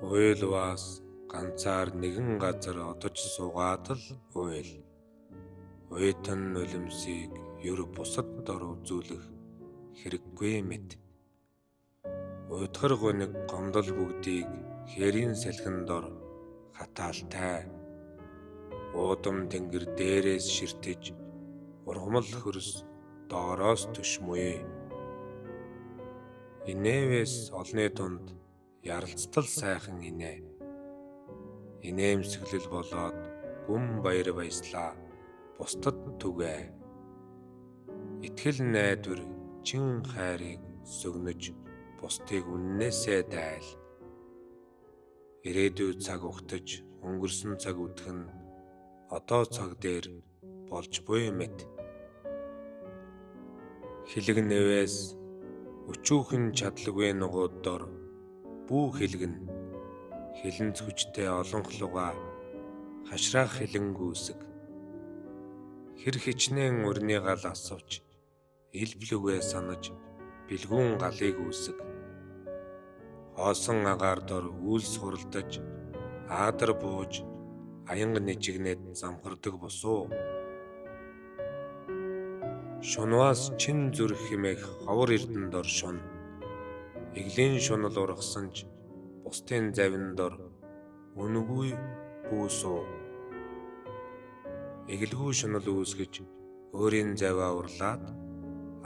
Уйлваас ганцаар нэгэн газар одож суугаад л уйл. Уйтан нулимсыг ер бусад дор үзүүлэх хэрэггүй мэт. Уйтгар гуниг гомдол бүгдийг хэрийн салхин дор хатаалтай. Уудам тэнгэр дээрээс ширтэж ургамал хөрс доороос түшмүе. Инээвээс олны дунд яралцтал сайхан инээ. Инээмсэглэл болоод гүн баяр баяслаа бусдад түгэ. Итгэл найдвар чин хайрыг сүгнэж бусдыг үннээсээ дайл. Ирээдүйд цаг ухтаж өнгөрсөн цаг үтх нь одоо цаг дээр болж буй мэт. Хилэг нэвээс өчүүхэн чадлагүй нугууд дор бүү хилгэн хилэнц хүчтэй олонхлуга хашраах хилэнгүүсэг. Хэр хичнээн урны гал асавч илблүгээ санаж бэлгүүн галыг үүсэг. Хоосон агаар дор үйлс хуралдаж аадар бууж аянга нижигнээд замхардаг босуу. Шунваас чин зүрх химээх ховор эрдэн дор шун. Эглийн шунал ургасанч бусдын завин дор үнэгүй бүүсүү. Эгэлгүй шунал үүсгэж өөрийн заваа урлаад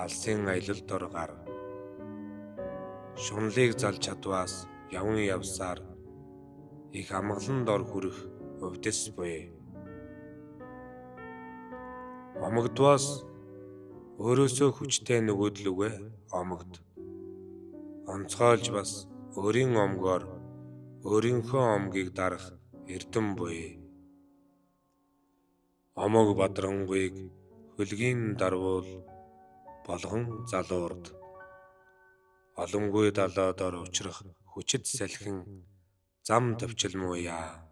алсын аялал дор гар. Шунлыг залж чадваас явн явсаар их амгалан дор хүрэх өвдөс буй. Омогдваас өөрөөсөө хүчтэй нөгөөдлүгэ омогд. Онцгойлж бас өөрийн омгоор өөрийнхөө омгийг дарах эрдэм буй. Омог бадрангуйг хөлгийн дарвуул болгон залуурд. Олонгүй далаа дор учрах хүчит салхин зам төвчл мууя.